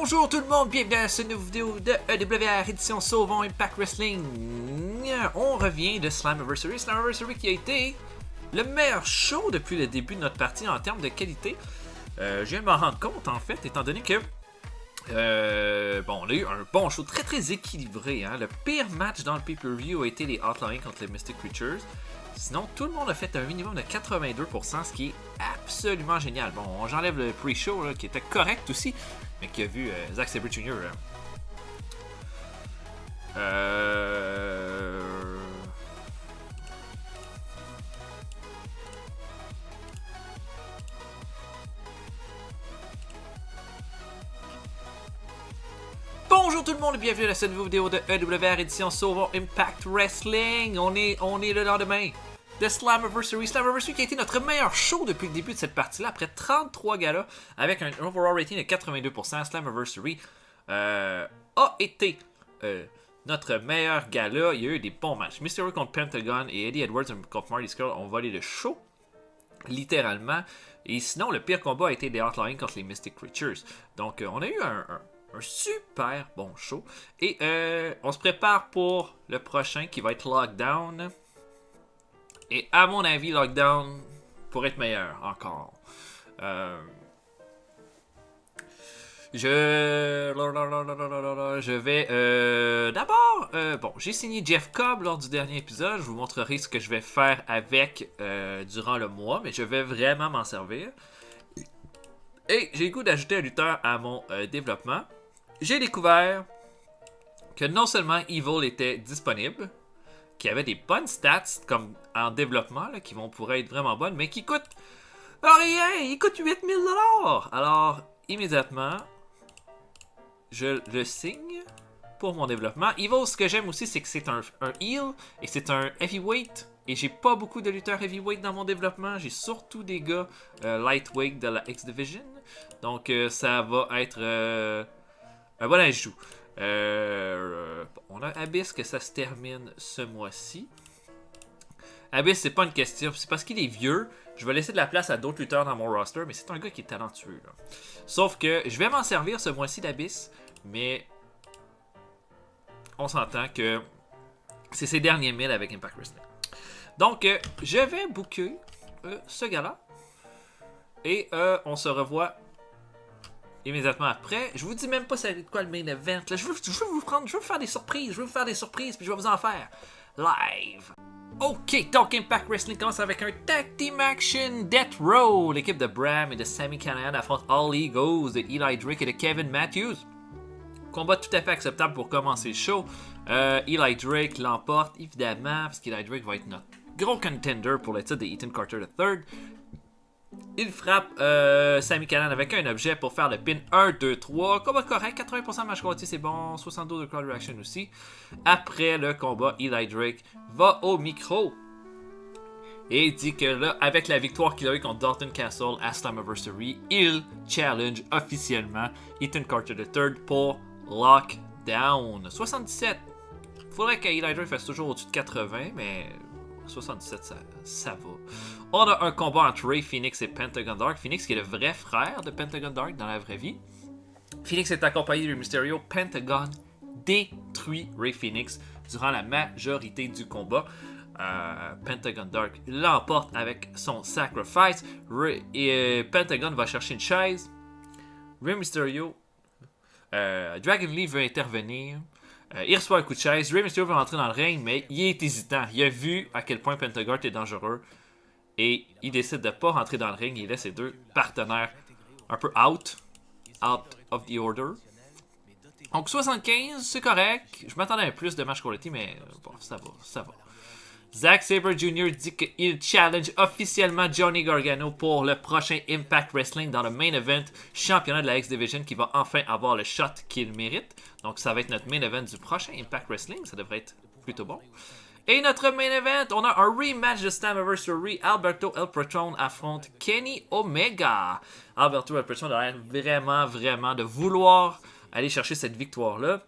Bonjour tout le monde, bienvenue à cette nouvelle vidéo de EWR édition Sauvons Impact Wrestling. On revient de Slammiversary. Slammiversary qui a été le meilleur show depuis le début de notre partie en termes de qualité. Je viens de m'en rendre compte en fait, étant donné que on a eu un bon show très équilibré. Hein. Le pire match dans le pay-per-view a été les Outlying contre les Mystic Creatures. Sinon, tout le monde a fait un minimum de 82%, ce qui est absolument génial. Bon, j'enlève le pre-show là, qui était correct aussi, mais qui a vu Zack Sabre Jr. Bonjour tout le monde et bienvenue à cette nouvelle vidéo de EWR édition Sauvons Impact Wrestling. On est le lendemain de Slammiversary. Slammiversary qui a été notre meilleur show depuis le début de cette partie-là, après 33 galas, avec un overall rating de 82%. Slammiversary a été notre meilleur gala. Il y a eu des bons matchs. Mysterio contre Pentagon et Eddie Edwards contre Marty Scurll ont volé le show, littéralement. Et sinon, le pire combat a été les Outlying contre les Mystic Creatures. Donc, on a eu un super bon show. Et on se prépare pour le prochain qui va être Lockdown. Et à mon avis, Lockdown pourrait être meilleur encore. Je vais d'abord, j'ai signé Jeff Cobb lors du dernier épisode. Je vous montrerai ce que je vais faire avec durant le mois, mais je vais vraiment m'en servir. Et j'ai le goût d'ajouter un lutteur à mon développement. J'ai découvert que non seulement Evil était disponible, qu'il y avait des bonnes stats comme en développement, là, qui pourraient être vraiment bonnes, mais qui coûtent rien, il coûte 8000$. Alors, immédiatement, je le signe pour mon développement. Evil, ce que j'aime aussi, c'est que c'est un heel et c'est un heavyweight. Et j'ai pas beaucoup de lutteurs heavyweight dans mon développement. J'ai surtout des gars lightweight de la X-Division. Donc, ça va être un bon ajout. On a Abyss que ça se termine ce mois-ci. Abyss, c'est pas une question. C'est parce qu'il est vieux. Je vais laisser de la place à d'autres lutteurs dans mon roster. Mais c'est un gars qui est talentueux. Là. Sauf que je vais m'en servir ce mois-ci d'Abyss. Mais on s'entend que c'est ses derniers milles avec Impact Wrestling. Donc, je vais booker ce gars-là. Et on se revoit immédiatement après. Je vous dis même pas c'est quoi le main event. Là. Je veux vous faire des surprises. Je veux vous faire des surprises, puis je vais vous en faire live. Ok, donc Impact Wrestling commence avec un Tag Team Action Death Row. L'équipe de Bram et de Sami Callihan affronte All Egos de Eli Drake et de Kevin Matthews. Combat tout à fait acceptable pour commencer le show. Eli Drake l'emporte, évidemment, parce qu'Eli Drake va être notre gros contender pour le titre de Ethan Carter III. Il frappe Sami Callihan avec un objet pour faire le pin 1, 2, 3. Combat correct, 80% de match quality, c'est bon. 72 de crowd reaction aussi. Après le combat, Eli Drake va au micro et dit que là, avec la victoire qu'il a eu contre Dalton Castle à Slammiversary, il challenge officiellement Ethan Carter III pour Lockdown. 77. Faudrait que Eli Drake fasse toujours au-dessus de 80, mais 77, ça va. On a un combat entre Ray Phoenix et Pentagon Dark. Phoenix qui est le vrai frère de Pentagon Dark dans la vraie vie. Phoenix est accompagné de Mysterio. Pentagon détruit Ray Phoenix durant la majorité du combat. Pentagon Dark l'emporte avec son sacrifice. Pentagon va chercher une chaise. Ray Mysterio. Dragon Lee veut intervenir. Il reçoit un coup de chaise. Ray Mysterio veut rentrer dans le ring, mais il est hésitant. Il a vu à quel point Pentagon est dangereux. Et il décide de ne pas rentrer dans le ring. Il laisse ses deux partenaires un peu out of the order. Donc 75, c'est correct. Je m'attendais à plus de match quality, mais bon, ça va. Zack Sabre Jr. dit qu'il challenge officiellement Johnny Gargano pour le prochain Impact Wrestling dans le main event championnat de la X-Division qui va enfin avoir le shot qu'il mérite. Donc ça va être notre main event du prochain Impact Wrestling. Ça devrait être plutôt bon. Et notre main event, on a un rematch de Slammiversary. Alberto El Patron affronte Kenny Omega. Alberto El Patron a l'air vraiment de vouloir aller chercher cette victoire-là.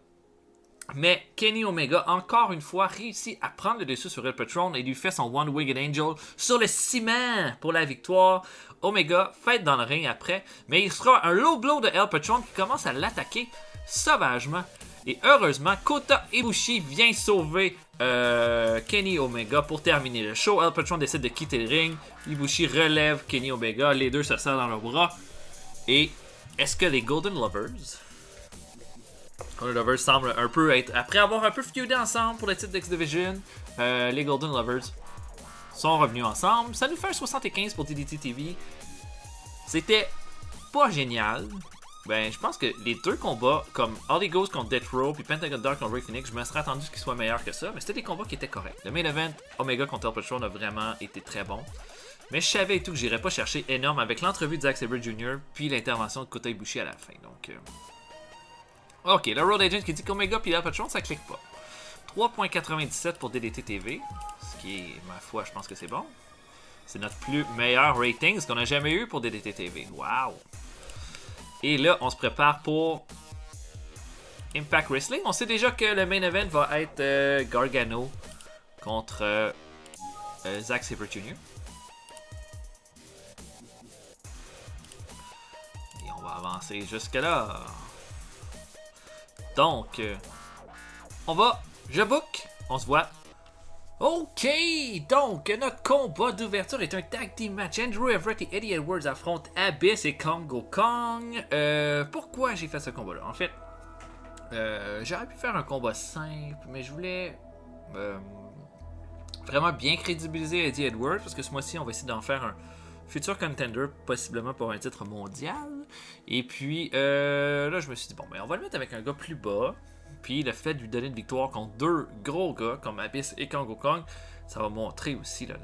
Mais Kenny Omega, encore une fois, réussit à prendre le dessus sur El Patron et lui fait son One-Winged Angel sur le ciment pour la victoire. Omega fête dans le ring après, mais il sera un low blow de El Patron qui commence à l'attaquer sauvagement. Et heureusement, Kota Ibushi vient sauver Kenny Omega pour terminer le show. El Patron décide de quitter le ring. Ibushi relève Kenny Omega. Les deux se serrent dans leurs bras. Et est-ce que les Golden Lovers semblent un peu être... Après avoir un peu feudé ensemble pour le titre d'X-Division, les Golden Lovers sont revenus ensemble. Ça nous fait un 75 pour DDT TV. C'était pas génial. Ben, je pense que les deux combats, comme Holly Ghost contre Death Row puis Pentagon Dark contre Ray Phoenix, je me serais attendu qu'ils soient meilleurs que ça, mais c'était des combats qui étaient corrects. Le main event, Omega contre El Patron a vraiment été très bon. Mais je savais et tout que j'irais pas chercher énorme avec l'entrevue de Zack Sabre Jr. puis l'intervention de Kota Ibushi à la fin. Donc, ok, le Road Agent qui dit qu'Omega puis El Patron, ça clique pas. 3.97 pour DDT TV, ce qui est, ma foi, je pense que c'est bon. C'est notre plus meilleur rating qu'on a jamais eu pour DDT TV. Wow! Et là, on se prépare pour Impact Wrestling. On sait déjà que le main event va être Gargano contre Zack Sabre Jr. Et on va avancer jusque-là. Donc, je book, on se voit. Ok, donc notre combat d'ouverture est un tag team match. Andrew Everett et Eddie Edwards affrontent Abyss et Kongo Kong. Pourquoi j'ai fait ce combat-là? En fait, j'aurais pu faire un combat simple, mais je voulais vraiment bien crédibiliser Eddie Edwards, parce que ce mois-ci, on va essayer d'en faire un futur contender, possiblement pour un titre mondial. Et puis, là, je me suis dit, bon, ben, on va le mettre avec un gars plus bas. Puis le fait de lui donner une victoire contre deux gros gars comme Abyss et Kongo Kong, ça va montrer aussi là,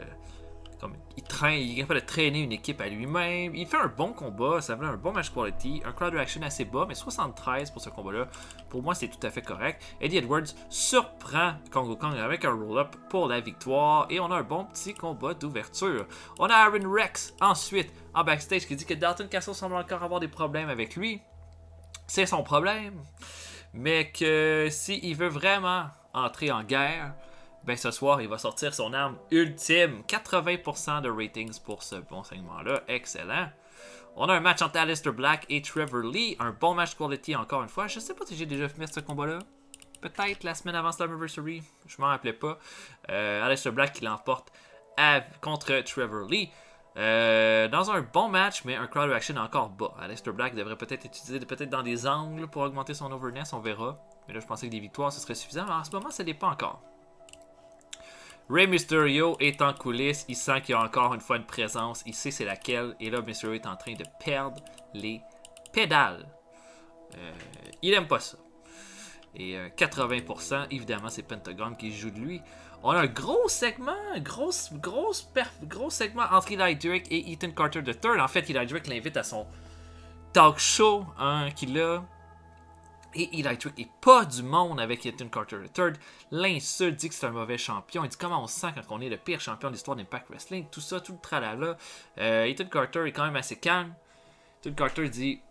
comme il est capable de traîner une équipe à lui-même. Il fait un bon combat, ça fait un bon match quality, un crowd reaction assez bas, mais 73 pour ce combat-là. Pour moi, c'est tout à fait correct. Eddie Edwards surprend Kongo Kong avec un roll-up pour la victoire et on a un bon petit combat d'ouverture. On a Aaron Rex ensuite en backstage qui dit que Dalton Castle semble encore avoir des problèmes avec lui. C'est son problème. Mais que s'il veut vraiment entrer en guerre, ben ce soir, il va sortir son arme ultime. 80% de ratings pour ce bon segment-là. Excellent. On a un match entre Aleister Black et Trevor Lee. Un bon match quality encore une fois. Je sais pas si j'ai déjà fait ce combat-là. Peut-être la semaine avant Slammiversary. Je m'en rappelais pas. Aleister Black qui l'emporte contre Trevor Lee. Dans un bon match, mais un crowd reaction encore bas. Aleister Black devrait peut-être utiliser dans des angles pour augmenter son overness, on verra. Mais là, je pensais que des victoires, ce serait suffisant. Mais en ce moment, ça n'est pas encore. Rey Mysterio est en coulisses. Il sent qu'il y a encore une fois une présence. Il sait c'est laquelle. Et là, Mysterio est en train de perdre les pédales. Il aime pas ça. Et 80%, évidemment, c'est Pentagon qui joue de lui. On a un gros segment, gros segment entre Eli Drake et Ethan Carter III. En fait, Eli Drake l'invite à son talk show qu'il a. Et Eli Drake n'est pas du monde avec Ethan Carter III. L'insulte dit que c'est un mauvais champion. Il dit comment on se sent quand on est le pire champion de l'histoire d'Impact Wrestling. Tout ça, tout le tralala. Ethan Carter est quand même assez calme. Ethan Carter dit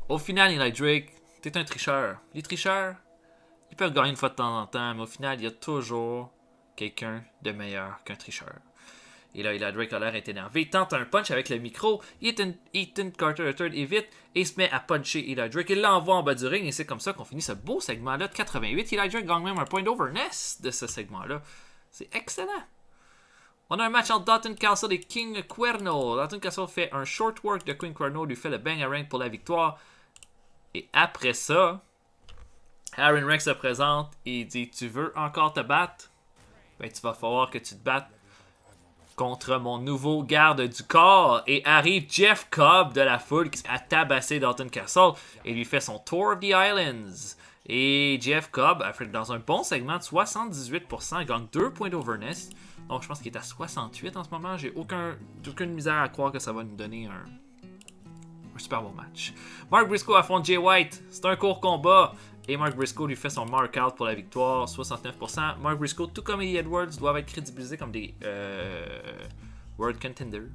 au final, Eli Drake, t'es un tricheur. Les tricheurs, ils peuvent gagner une fois de temps en temps, mais au final, il y a toujours quelqu'un de meilleur qu'un tricheur. Et là, Eli Drake a l'air est énervé. Il tente un punch avec le micro. Ethan Carter III évite et se met à puncher Eli Drake. Il l'envoie en bas du ring et c'est comme ça qu'on finit ce beau segment-là de 88. Eli Drake gagne même un point d'overness de ce segment-là. C'est excellent. On a un match entre Dalton Castle et King Cuerno. Dalton Castle fait un short work de King Cuerno, lui fait le bang-a-rank pour la victoire. Et après ça, Aaron Rex se présente et dit « Tu veux encore te battre? Ben, tu vas falloir que tu te battes contre mon nouveau garde du corps. » Et arrive Jeff Cobb de la foule qui a tabassé Dalton Castle et lui fait son Tour of the Islands. Et Jeff Cobb a fait dans un bon segment de 78%, gagne 2 points d'overness. Donc je pense qu'il est à 68 en ce moment. J'ai aucune misère à croire que ça va nous donner un super bon match. Mark Briscoe affronte Jay White. C'est un court combat. Et Mark Briscoe lui fait son mark-out pour la victoire, 69%. Mark Briscoe, tout comme Eddie Edwards, doivent être crédibilisés comme des World Contenders.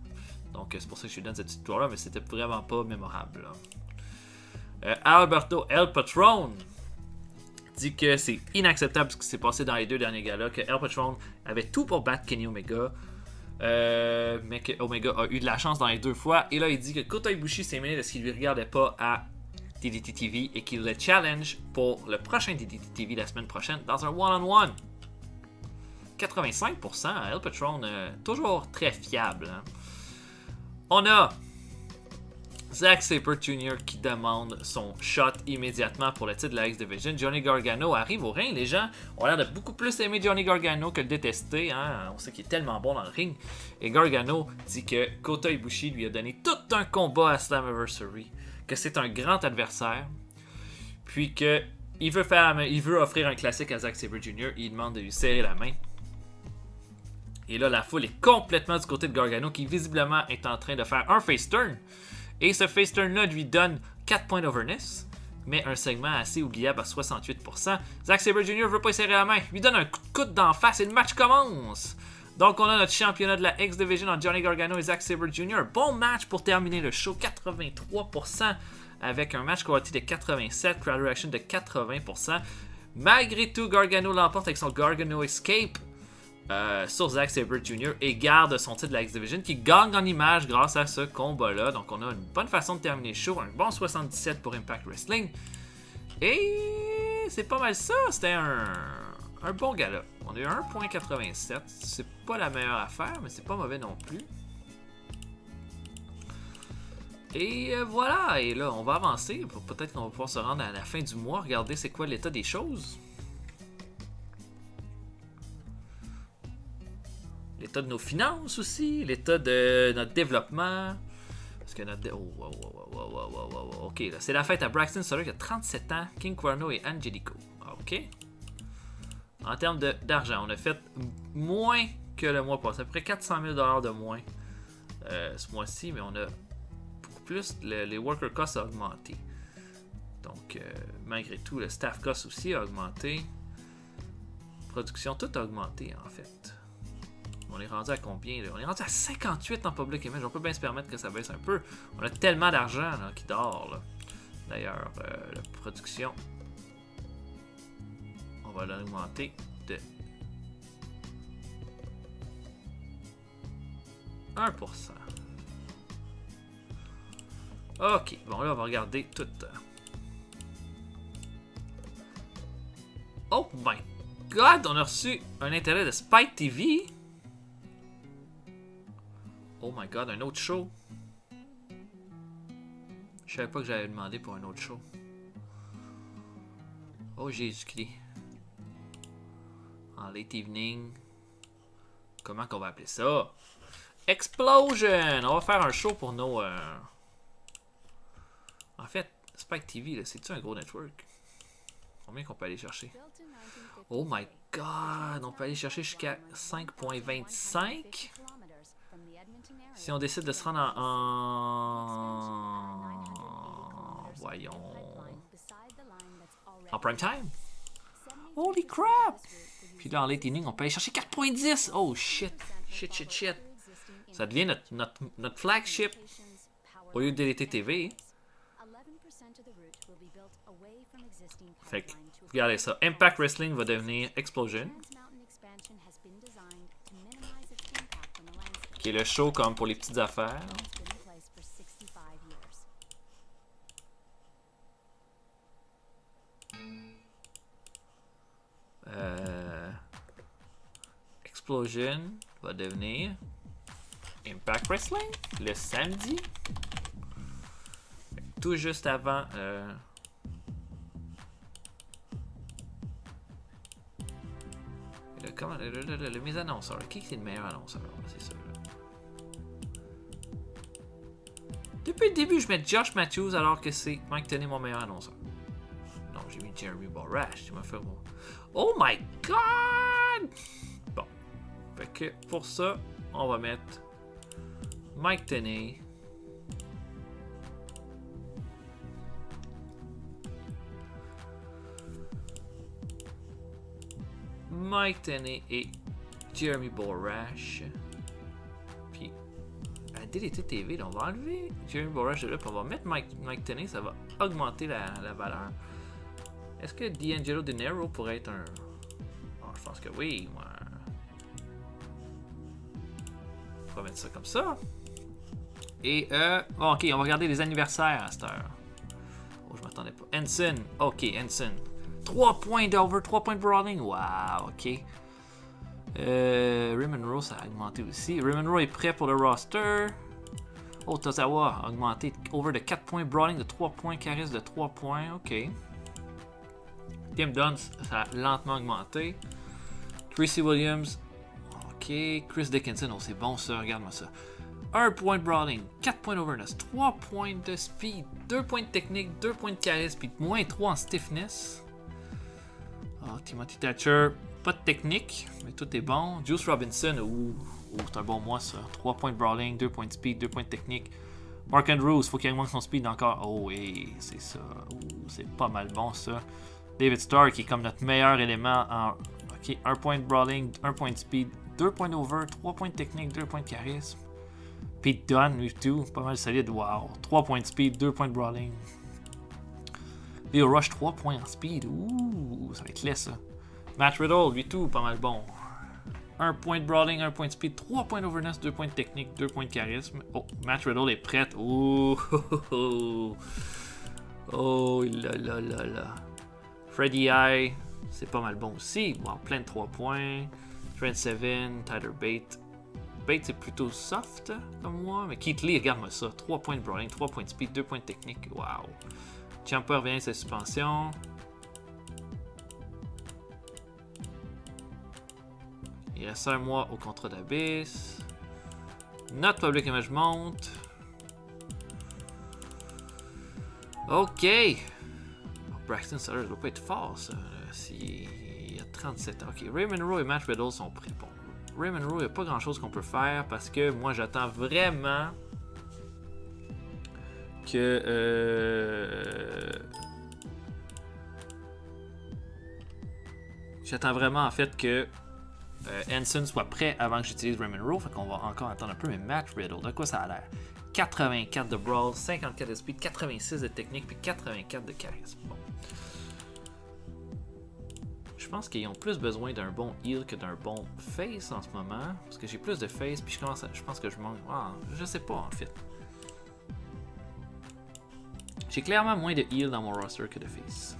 Donc c'est pour ça que je lui donne cette victoire-là, mais c'était vraiment pas mémorable. Alberto El Patron dit que c'est inacceptable ce qui s'est passé dans les 2 derniers galas, que El Patron avait tout pour battre Kenny Omega, mais que Omega a eu de la chance dans les 2 fois. Et là, il dit que Kota Ibushi s'est mêlé de ce qu'il lui regardait pas à DDT TV et qu'il le challenge pour le prochain DDT TV la semaine prochaine dans un one-on-one. 85%, El Patron, toujours très fiable. Hein. On a Zack Sabre Jr. qui demande son shot immédiatement pour le titre de la X-Division. Johnny Gargano arrive au ring. Les gens ont l'air de beaucoup plus aimer Johnny Gargano que le détester. Hein? On sait qu'il est tellement bon dans le ring. Et Gargano dit que Kota Ibushi lui a donné tout un combat à Slammiversary, que c'est un grand adversaire, puis que il veut offrir un classique à Zack Sabre Jr. Il demande de lui serrer la main. Et là, la foule est complètement du côté de Gargano, qui visiblement est en train de faire un face turn. Et ce face turn-là lui donne 4 points d'overness, mais un segment assez oubliable à 68%. Zack Sabre Jr. veut pas y serrer la main, lui donne un coup de coude d'en face et le match commence. Donc on a notre championnat de la X-Division entre Johnny Gargano et Zack Sabre Jr. Bon match pour terminer le show, 83%, avec un match quality de 87, crowd reaction de 80%. Malgré tout, Gargano l'emporte avec son Gargano Escape sur Zack Sabre Jr. et garde son titre de la X-Division qui gagne en image grâce à ce combat-là. Donc on a une bonne façon de terminer le show, un bon 77 pour Impact Wrestling. Et c'est pas mal ça, c'était un bon gala. On a eu 1.87, c'est pas la meilleure affaire, mais c'est pas mauvais non plus. Et voilà, et là on va avancer, peut-être qu'on va pouvoir se rendre à la fin du mois, regarder c'est quoi l'état des choses. L'état de nos finances aussi, l'état de notre développement. Parce que notre... Ok, là, c'est la fête à Braxton Sutter qui a 37 ans, King Cuerno et Angelico. Ok. En termes d'argent, on a fait moins que le mois passé, à peu près 400 000 de moins ce mois-ci, mais on a beaucoup plus, les worker costs ont augmenté. Donc, malgré tout, le staff cost aussi a augmenté. Production, tout a augmenté en fait. On est rendu à combien là? On est rendu à 58 en public image. On peut bien se permettre que ça baisse un peu. On a tellement d'argent qui dort. Là. D'ailleurs, la production, on va l'augmenter de 1%. Ok, bon là on va regarder tout. Oh my god, on a reçu un intérêt de Spike TV. Oh my god, un autre show. Je savais pas que j'avais demandé pour un autre show. Oh Jésus-Christ. En late evening. Comment qu'on va appeler ça? Explosion! On va faire un show pour nos... En fait, Spike TV, c'est-tu un gros network? Combien qu'on peut aller chercher? Oh my god! On peut aller chercher jusqu'à 5.25. Si on décide de se rendre en... Voyons... En prime time? Holy crap! Puis là, en late inning, on peut aller chercher 4.10! Oh shit! Shit! Ça devient notre flagship au lieu de DDT TV. Fait que, regardez ça. Impact Wrestling va devenir Explosion. Qui est le show comme pour les petites affaires. Explosion va devenir Impact Wrestling le samedi. Tout juste avant... mes annonceurs. Qui est le meilleur annonceur? C'est ça. Depuis le début, je mets Josh Matthews alors que c'est Mike Tenay mon meilleur annonceur. Non, j'ai mis Jeremy Borash. Tu m'as fait bon. Oh my god! Bon. Fait que pour ça, on va mettre Mike Tenay. Mike Tenay et Jeremy Borash. Puis à DDT TV, là, on va enlever Jeremy Borash de là, puis on va mettre Mike Tenay, ça va augmenter la valeur. Est-ce que D'Angelo Dinero pourrait être un... Oh, je pense que oui, moi. On va mettre ça comme ça. Et, bon, ok, on va regarder les anniversaires à cette heure. Oh, je m'attendais pas. Ensign, ok, Ensign. 3 points d'over, 3 points de brawling. Wow, ok. Ray Monroe, ça a augmenté aussi. Ray Monroe est prêt pour le roster. Oh, Tozawa a augmenté over de 4 points, brawling de 3 points, charisme de 3 points. Ok. Tim Dunn, ça a lentement augmenté. Tracy Williams. Ok. Chris Dickinson, oh, c'est bon ça, regarde-moi ça. 1 point de brawling, 4 points d'overness, 3 points de speed, 2 points de technique, 2 points de charisme, puis moins 3 en stiffness. Oh, Timothy Thatcher, pas de technique, mais tout est bon. Juice Robinson, c'est un bon mois ça. 3 points de brawling, 2 points de speed, 2 points de technique. Mark Andrews, faut qu'il augmente son speed encore. Oh oui, c'est ça. C'est pas mal bon ça. David Starr qui est comme notre meilleur élément en... Ok, 1 point de brawling, 1 point de speed, 2 points d'over, 3 points de technique, 2 points de charisme. Pete Dunne, lui tout, pas mal solide. Wow. 3 points de speed, 2 points de brawling. Leo Rush, 3 points en speed. Ouh, ça va être laid ça. Matt Riddle, lui tout, pas mal bon. 1 point de brawling, 1 point de speed, 3 points d'overness, 2 points de technique, 2 points de charisme. Oh, Matt Riddle est prêt. Oh, oh là là là là. Freddie I, c'est pas mal bon aussi. Wow, plein de 3 points. Trent Seven, Tyler Bate. Bate, c'est plutôt soft comme moi, mais Keith Lee, regarde-moi ça. 3 points de brawling, 3 points de speed, 2 points de technique. Wow. Ciampa revient de sa suspension. Il reste un mois au contrat d'Abyss. Notre public image monte. Ok. Oh, Braxton Sutter, ça doit pas être fort ça. Il y a 37 ans. Ok. Ray Monroe et Matt Riddle sont prêts. Bon. Ray Monroe, il n'y a pas grand chose qu'on peut faire parce que moi j'attends vraiment que. J'attends vraiment en fait que Ensign soit prêt avant que j'utilise Ray Monroe. Fait qu'on va encore attendre un peu. Mais Matt Riddle, de quoi ça a l'air? 84 de brawl, 54 de speed, 86 de technique, puis 84 de charisme. Bon. Je pense qu'ils ont plus besoin d'un bon heal que d'un bon face en ce moment. Parce que j'ai plus de face, puis je pense que je manque. Ah, je sais pas en fait. J'ai clairement moins de heal dans mon roster que de face.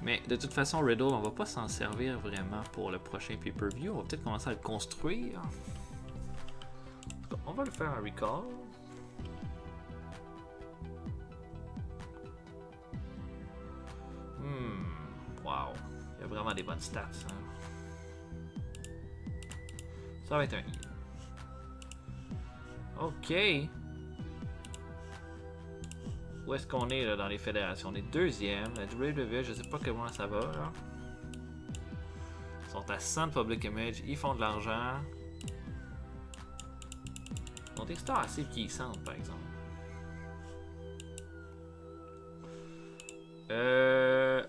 Mais de toute façon, Riddle, on va pas s'en servir vraiment pour le prochain pay-per-view. On va peut-être commencer à le construire. On va le faire en recall. Wow. Il y a vraiment des bonnes stats. Hein? Ça va être un heal. Ok. Où est-ce qu'on est là, dans les fédérations? On est deuxième. La WWE, je sais pas comment ça va. Là. Ils sont à 100 de public image. Ils font de l'argent. Ils ont des stars assez puissantes, par exemple.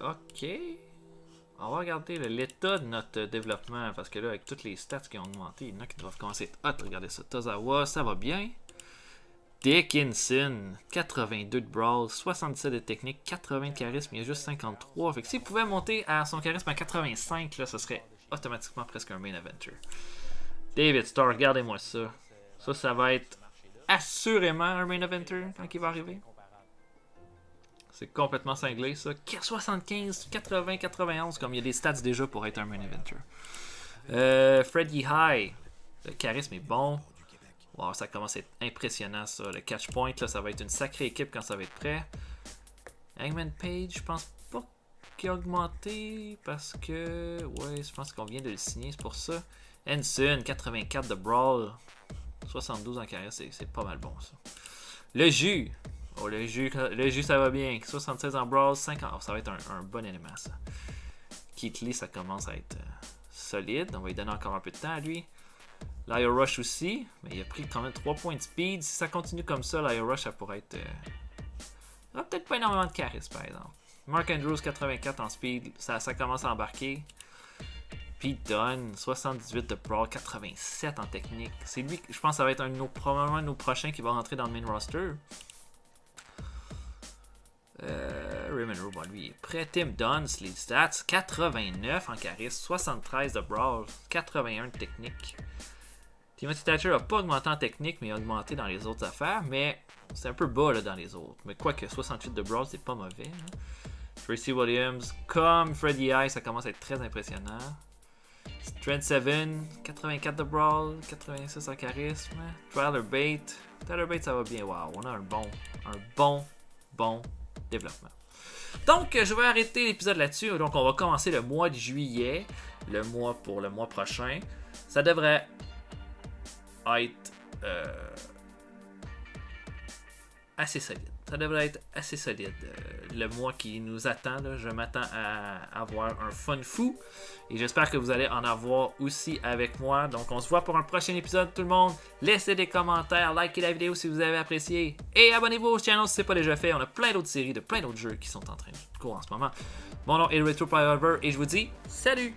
Ok. On va regarder l'état de notre développement. Parce que là, avec toutes les stats qui ont augmenté, il y en a qui doivent commencer à être hot. Regardez ça. Tozawa, ça va bien. Dickinson, 82 de brawl, 77 de technique, 80 de charisme, il y a juste 53. Fait que s'il pouvait monter à son charisme à 85, là, ce serait automatiquement presque un main eventer. David Starr, regardez-moi ça. Ça va être assurément un main eventer quand il va arriver. C'est complètement cinglé, ça. 75, 80, 91, comme il y a des stats déjà pour être un main eventer. Freddie High, le charisme est bon. Wow, ça commence à être impressionnant ça. Le catch point, là, ça va être une sacrée équipe quand ça va être prêt. Hangman Page, je pense pas qu'il a augmenté parce que... Ouais, je pense qu'on vient de le signer, c'est pour ça. Ensign, 84 de Brawl. 72 en carrière, c'est pas mal bon ça. Le jus. Oh, le jus ça va bien. 76 en Brawl, 50. Oh, ça va être un bon élément ça. Keith Lee, ça commence à être solide. On va lui donner encore un peu de temps à lui. Lio Rush aussi, mais il a pris quand même 3 points de speed. Si ça continue comme ça, Lio Rush, ça pourrait être... peut-être pas énormément de charisme, par exemple. Mark Andrews, 84 en speed, ça commence à embarquer. Pete Dunne, 78 de brawl, 87 en technique. C'est lui, je pense que ça va être probablement un de nos prochains qui va rentrer dans le main roster. Raymond Robot, lui, est prêt. Tim Dunst, les stats, 89 en charisme, 73 de brawl, 81 de technique. Timothy Thatcher n'a pas augmenté en technique, mais il a augmenté dans les autres affaires. Mais c'est un peu bas là, dans les autres. Mais quoique 68 de brawl, c'est pas mauvais. Hein. Tracy Williams, comme Freddie Eye, ça commence à être très impressionnant. Trent Seven, 84 de brawl, 86 en charisme. Tyler Bate, ça va bien. Wow, on a un bon développement. Donc, je vais arrêter l'épisode là-dessus. Donc, on va commencer le mois de juillet, pour le mois prochain. Ça devrait être assez solide. Ça devrait être assez solide. Le mois qui nous attend, là, je m'attends à avoir un fun fou. Et j'espère que vous allez en avoir aussi avec moi. Donc, on se voit pour un prochain épisode, tout le monde. Laissez des commentaires, likez la vidéo si vous avez apprécié. Et abonnez-vous au channel si ce n'est pas déjà fait. On a plein d'autres séries de plein d'autres jeux qui sont en train de courir en ce moment. Mon nom est Retro Plover et je vous dis salut!